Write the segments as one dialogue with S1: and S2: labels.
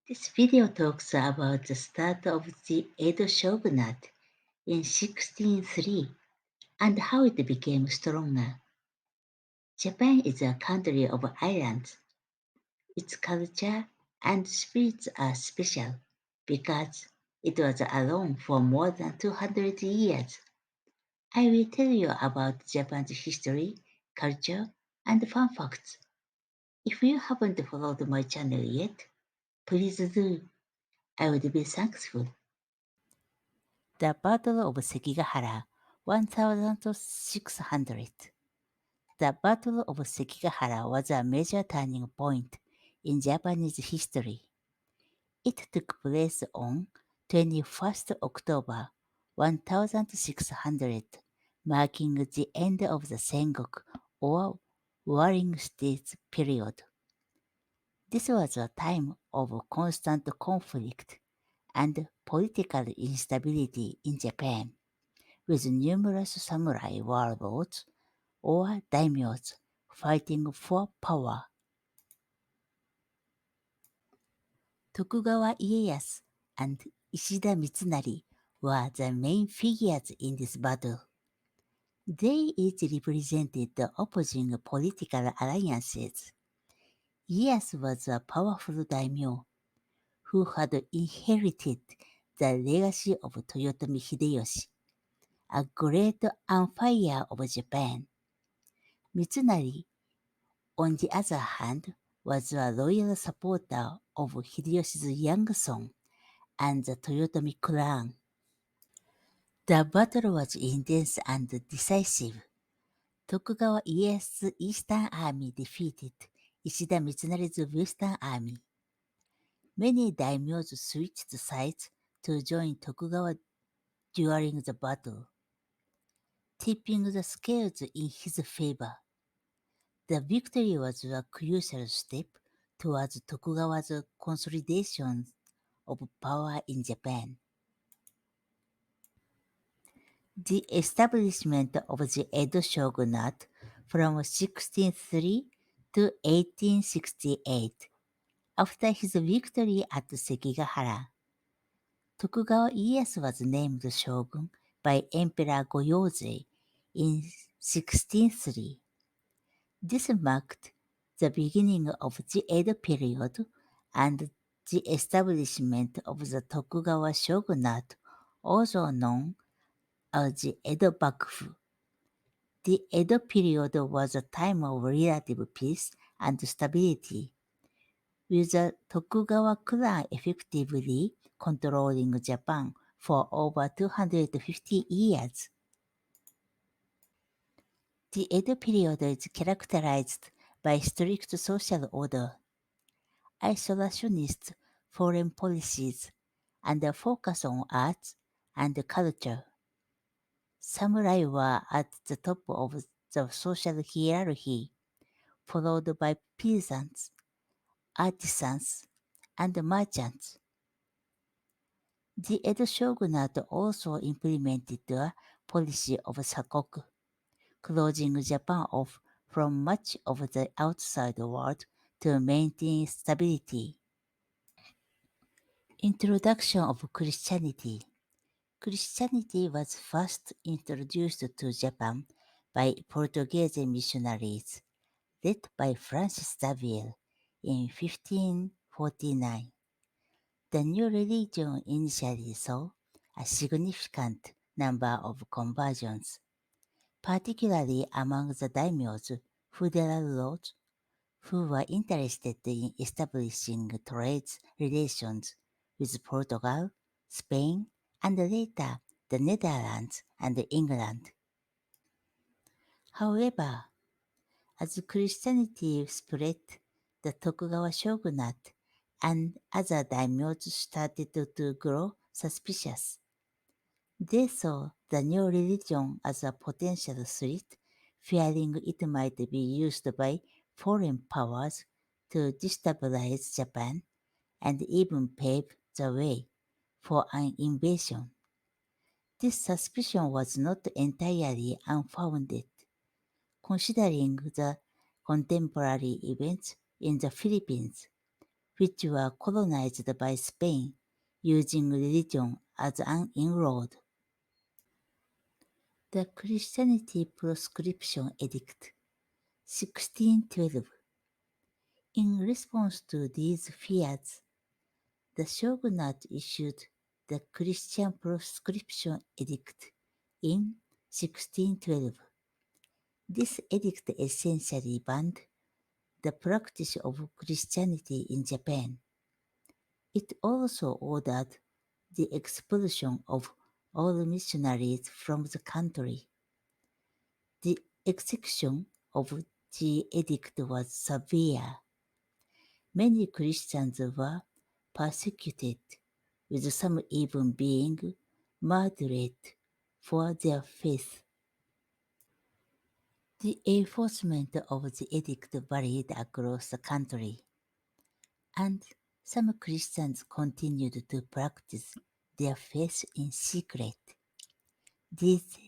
S1: This video talks about the start of the Edo Shogunate in 1603 and how it became stronger. Japan is a country of islands. Its culture and spirits are special because it was alone for more than 200 years. I will tell you about Japan's history, culture, and fun facts. If you haven't followed my channel yet, please do. I would be thankful.
S2: The Battle of Sekigahara, 1600. The Battle of Sekigahara was a major turning point in Japanese history. It took place on 21st October 1600, marking the end of the Sengoku or Warring States period. This was a time of constant conflict and political instability in Japan, with numerous samurai warlords or daimyos fighting for power. Tokugawa Ieyasu and Ishida Mitsunari were the main figures in this battle. They each represented the opposing political alliances. Ieyasu was a powerful daimyo who had inherited the legacy of Toyotomi Hideyoshi, a great empire of Japan. Mitsunari, on the other hand, was a loyal supporter of Hideyoshi's young son and the Toyotomi clan. The battle was intense and decisive. Tokugawa Ieyasu's eastern army defeated Ishida Mitsunari's western army. Many daimyos switched sides to join Tokugawa during the battle, tipping the scales in his favor. The victory was a crucial step towards Tokugawa's consolidation of power in Japan. The establishment of the Edo Shogunate from 1603 to 1868. After his victory at Sekigahara, Tokugawa Ieyasu was named shogun by Emperor Goyozei in 1603. This marked the beginning of the Edo period and the establishment of the Tokugawa shogunate, also known as the Edo Bakufu. The Edo period was a time of relative peace and stability, with the Tokugawa clan effectively controlling Japan for over 250 years. The Edo period is characterized by strict social order, isolationist foreign policies, and a focus on arts and culture. Samurai were at the top of the social hierarchy, followed by peasants, artisans, and merchants. The Edo shogunate also implemented a policy of Sakoku, closing Japan off from much of the outside world to maintain stability. Introduction of Christianity. Christianity was first introduced to Japan by Portuguese missionaries, led by Francis Xavier in 1549. The new religion initially saw a significant number of conversions, particularly among the daimyos, feudal lords, who were interested in establishing trade relations with Portugal, Spain, and later the Netherlands and England. However, as Christianity spread, the Tokugawa shogunate and other daimyos started to grow suspicious. They saw the new religion as a potential threat, fearing it might be used by foreign powers to destabilize Japan and even pave the way for an invasion. This suspicion was not entirely unfounded, considering the contemporary events in the Philippines, which were colonized by Spain using religion as an inroad. The Christianity Proscription Edict, 1612. In response to these fears, the shogunate issued the Christian Proscription Edict in 1612. This edict essentially banned the practice of Christianity in Japan. It also ordered the expulsion of all missionaries from the country. The execution of the edict was severe. Many Christians were persecuted, with some even being murdered for their faith. The enforcement of the edict varied across the country, and some Christians continued to practice their faith in secret. These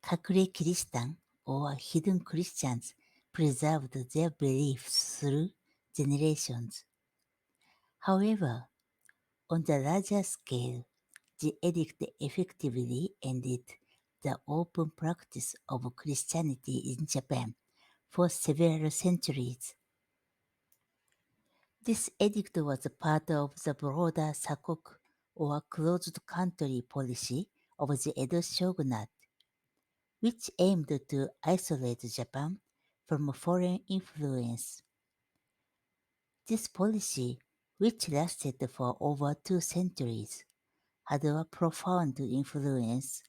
S2: kakure Christian or hidden Christians preserved their beliefs through generations. However, on the larger scale, the edict effectively ended the open practice of Christianity in Japan for several centuries. This edict was part of the broader Sakoku or closed country policy of the Edo Shogunate, which aimed to isolate Japan from foreign influence. This policy, which lasted for over 2 centuries, had a profound influence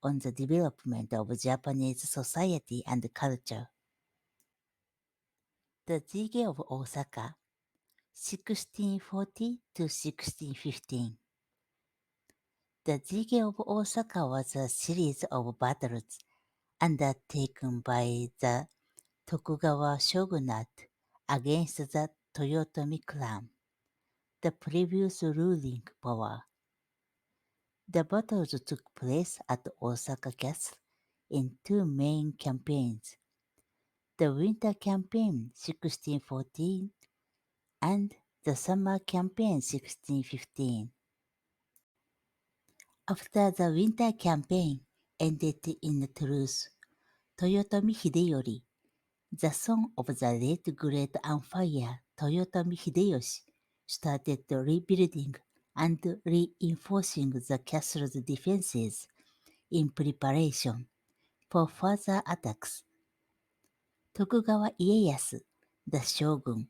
S2: on the development of Japanese society and culture. The Jige of Osaka, 1640 to 1615. The Jige of Osaka was a series of battles undertaken by the Tokugawa shogunate against the Toyotomi clan, the previous ruling power. The battles took place at Osaka Castle in two main campaigns, the Winter Campaign 1614 and the Summer Campaign 1615. After the Winter Campaign ended in truce, Toyotomi Hideyori, the son of the late great Empire Toyotomi Hideyoshi, started rebuilding and reinforcing the castle's defenses in preparation for further attacks. Tokugawa Ieyasu, the shogun,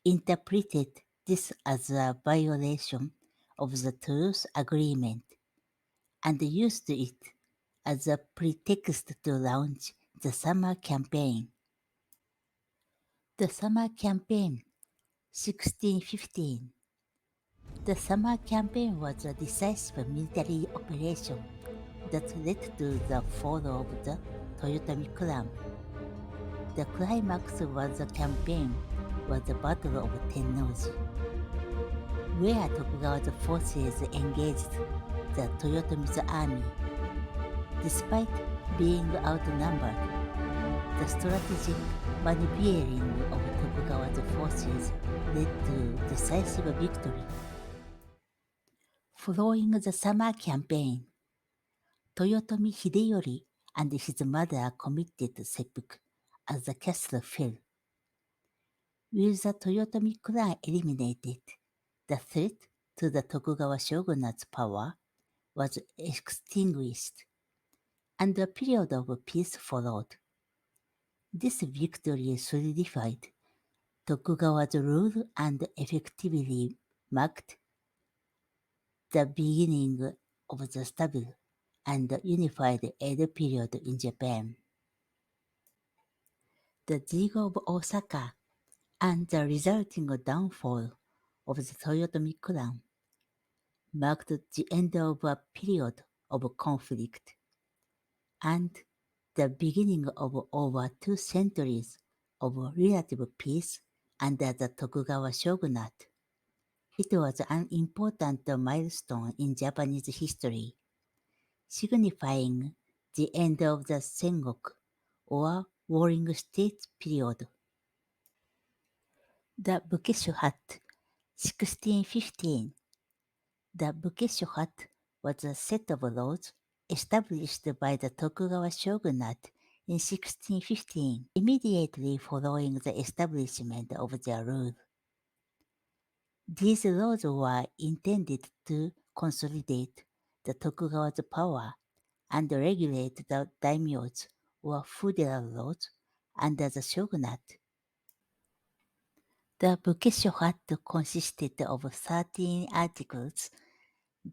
S2: interpreted this as a violation of the truce agreement and used it as a pretext to launch the summer campaign. The summer campaign, 1615. The summer campaign was a decisive military operation that led to the fall of the Toyotomi clan. The climax of the campaign was the Battle of Tennoji, where Tokugawa's forces engaged the Toyotomi's army. Despite being outnumbered, the strategic maneuvering of Tokugawa's forces led to decisive victory. Following the summer campaign, Toyotomi Hideyori and his mother committed seppuku as the castle fell. With the Toyotomi clan eliminated, the threat to the Tokugawa shogunate's power was extinguished, and a period of peace followed. This victory solidified Tokugawa's rule and effectively marked the beginning of the stable and unified Edo period in Japan. The Siege of Osaka and the resulting downfall of the Toyotomi clan marked the end of a period of conflict and the beginning of over 2 centuries of relative peace under the Tokugawa shogunate. It was an important milestone in Japanese history, signifying the end of the Sengoku or Warring States period. The Bukeshu hat, 1615. The Bukeshohat was a set of laws established by the Tokugawa shogunate in 1615, immediately following the establishment of their rule. These laws were intended to consolidate the Tokugawa's power and regulate the daimyos or feudal lords under the shogunate. The Bukeshohat consisted of 13 articles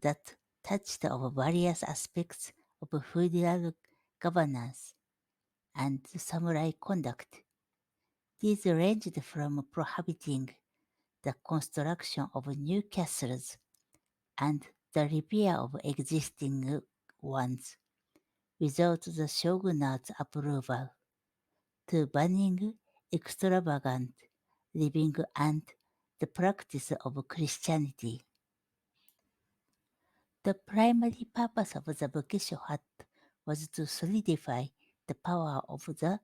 S2: that touched on various aspects of feudal governance and samurai conduct. These ranged from prohibiting the construction of new castles and the repair of existing ones without the shogunate's approval to banning extravagant living and the practice of Christianity. The primary purpose of the Bukeshohat was to solidify the power of the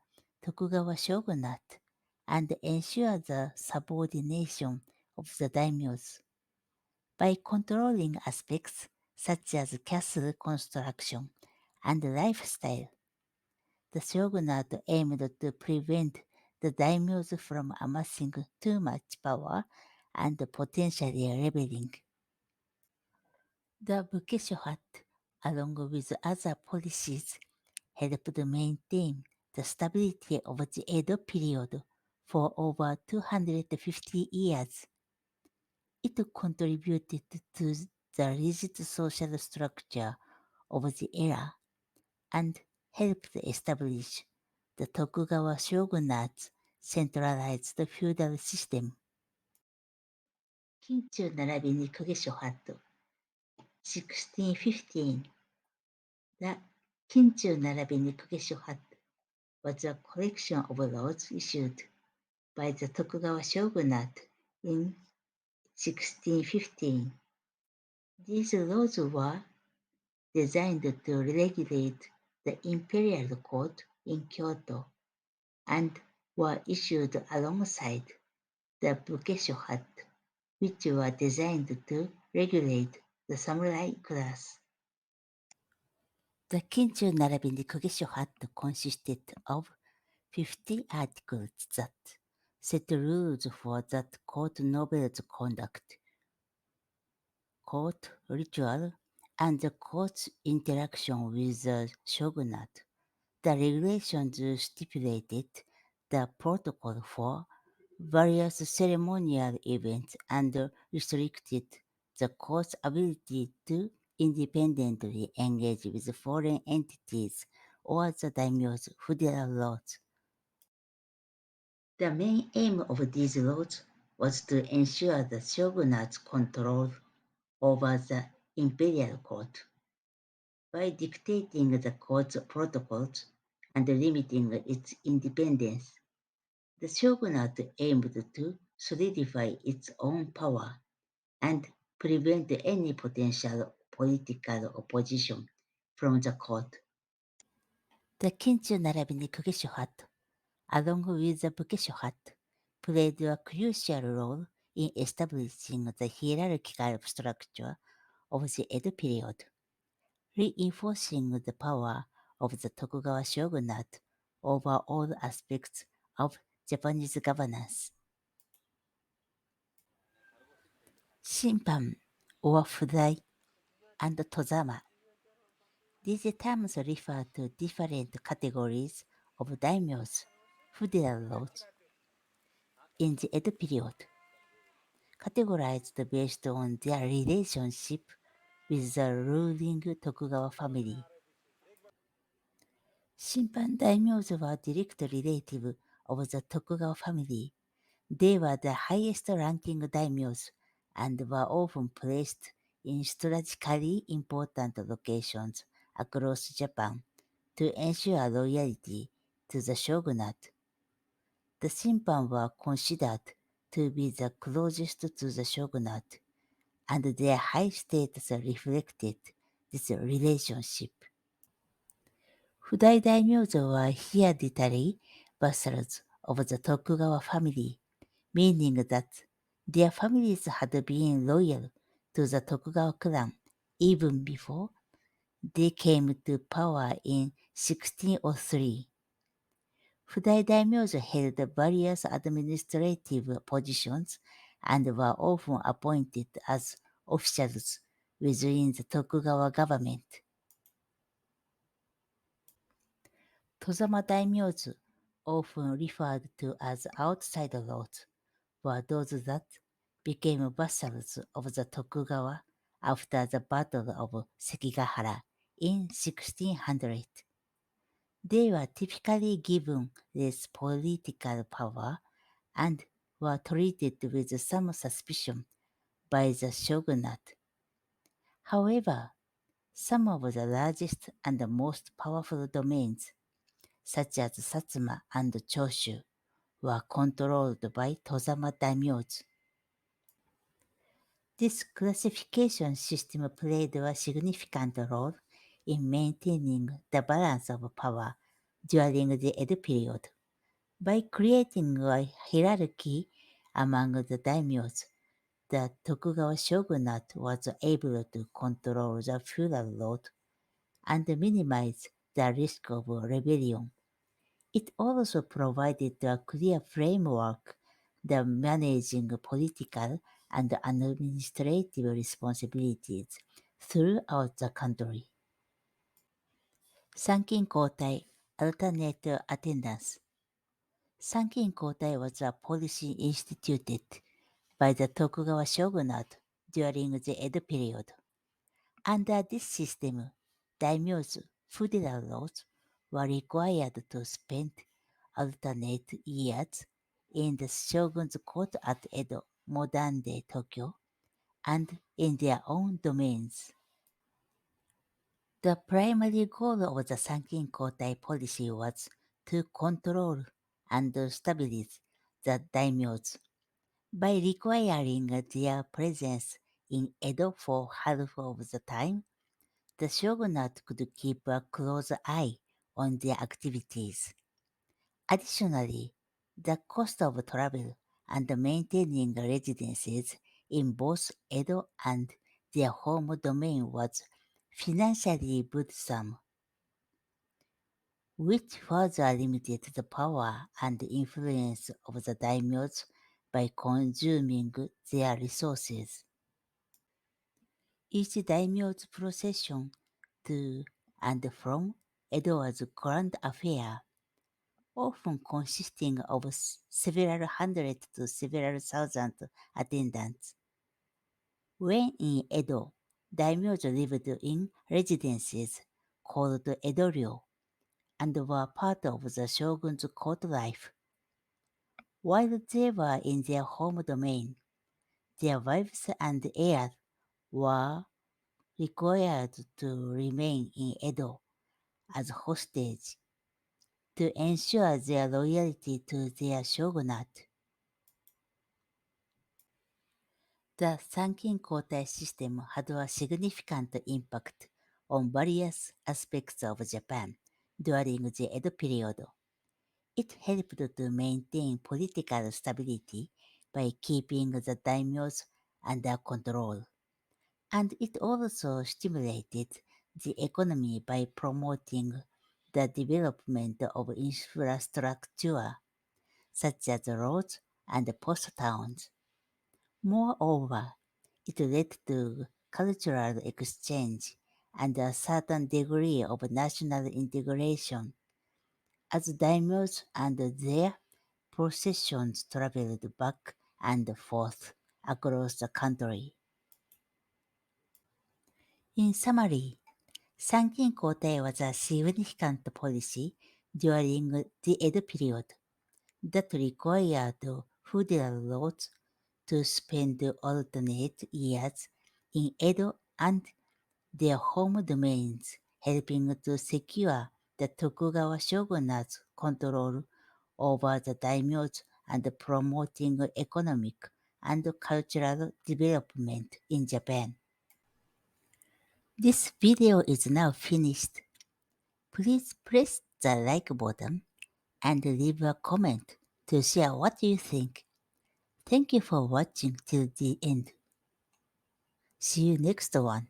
S2: Tokugawa shogunate and ensure the subordination of the daimyos. By controlling aspects such as castle construction and lifestyle, the shogunate aimed to prevent the daimyos from amassing too much power and potentially rebelling. The Bukeshohat, along with other policies, helped maintain the stability of the Edo period for over 250 years. It contributed to the rigid social structure of the era and helped establish the Tokugawa shogunate's centralized feudal system.
S1: 近中並びに公家諸法度 1615 The 近中並びに公家諸法 was a collection of laws issued by the Tokugawa shogunate in 1615. These laws were designed to regulate the imperial court in Kyoto and were issued alongside the Bukeshohat, which were designed to regulate the samurai class.
S2: The Kinju Narabini Kogeshohat consisted of 50 articles that set rules for that court nobles' conduct, court ritual, and the court's interaction with the shogunate. The regulations stipulated the protocol for various ceremonial events and restricted the court's ability to independently engage with foreign entities or the daimyo's feudal lords.
S1: The main aim of these laws was to ensure the shogunate's control over the imperial court. By dictating the court's protocols and limiting its independence, the shogunate aimed to solidify its own power and prevent any potential political opposition from the court.
S2: The Kinchu Narabini Kugeshohat, along with the Bukeshohat, played a crucial role in establishing the hierarchical structure of the Edo period, reinforcing the power of the Tokugawa shogunate over all aspects of Japanese governance. Shimpan, or Fudai, and Tozama. These terms refer to different categories of daimyos, feudal lords, in the Edo period, categorized based on their relationship with the ruling Tokugawa family. Shimpan daimyos were direct relative of the Tokugawa family. They were the highest ranking daimyos and were often placed in strategically important locations across Japan to ensure loyalty to the shogunate. The Shimpan were considered to be the closest to the shogunate, and their high status reflected this relationship. Fudai daimyos were hereditary vassals of the Tokugawa family, meaning that Their families had been loyal to the Tokugawa clan even before they came to power in 1603. Fudai daimyos held various administrative positions and were often appointed as officials within the Tokugawa government. Tozama daimyos, often referred to as outsider lords, were those that became vassals of the Tokugawa after the Battle of Sekigahara in 1600. They were typically given less political power and were treated with some suspicion by the shogunate. However, some of the largest and most powerful domains, such as Satsuma and Choshu, were controlled by Tozama daimyos. This classification system played a significant role in maintaining the balance of power during the Edo period. By creating a hierarchy among the daimyos, the Tokugawa shogunate was able to control the feudal lord and minimize the risk of rebellion. It also provided a clear framework for managing political and administrative responsibilities throughout the country. Sankin Kotai, alternate attendance. Sankin Kotai was a policy instituted by the Tokugawa shogunate during the Edo period. Under this system, daimyos, feudal lords, were required to spend alternate years in the shogun's court at Edo, modern-day Tokyo, and in their own domains. The primary goal of the Sankin Kotai policy was to control and stabilize the daimyos by requiring their presence in Edo for half of the time. The shogunate could keep a close eye on their activities. Additionally, the cost of travel and maintaining residences in both Edo and their home domain was financially burdensome, which further limited the power and influence of the daimyos by consuming their resources. Each daimyo's procession to and from Edo was a grand affair, often consisting of several hundred to several thousand attendants. When in Edo, daimyos lived in residences called Edo-ryo and were part of the shogun's court life. While they were in their home domain, their wives and heirs were required to remain in Edo as hostage to ensure their loyalty to their shogunate. The Sankin Kotai system had a significant impact on various aspects of Japan during the Edo period. It helped to maintain political stability by keeping the daimyos under control, and it also stimulated the economy by promoting the development of infrastructure such as roads and post towns. Moreover, it led to cultural exchange and a certain degree of national integration as daimyos and their processions traveled back and forth across the country. In summary, Sankin Kotai was a significant policy during the Edo period that required feudal lords to spend alternate years in Edo and their home domains, helping to secure the Tokugawa shogunate's control over the daimyos and promoting economic and cultural development in Japan. This video is now finished. Please press the like button and leave a comment to share what you think. Thank you for watching till the end. See you next one.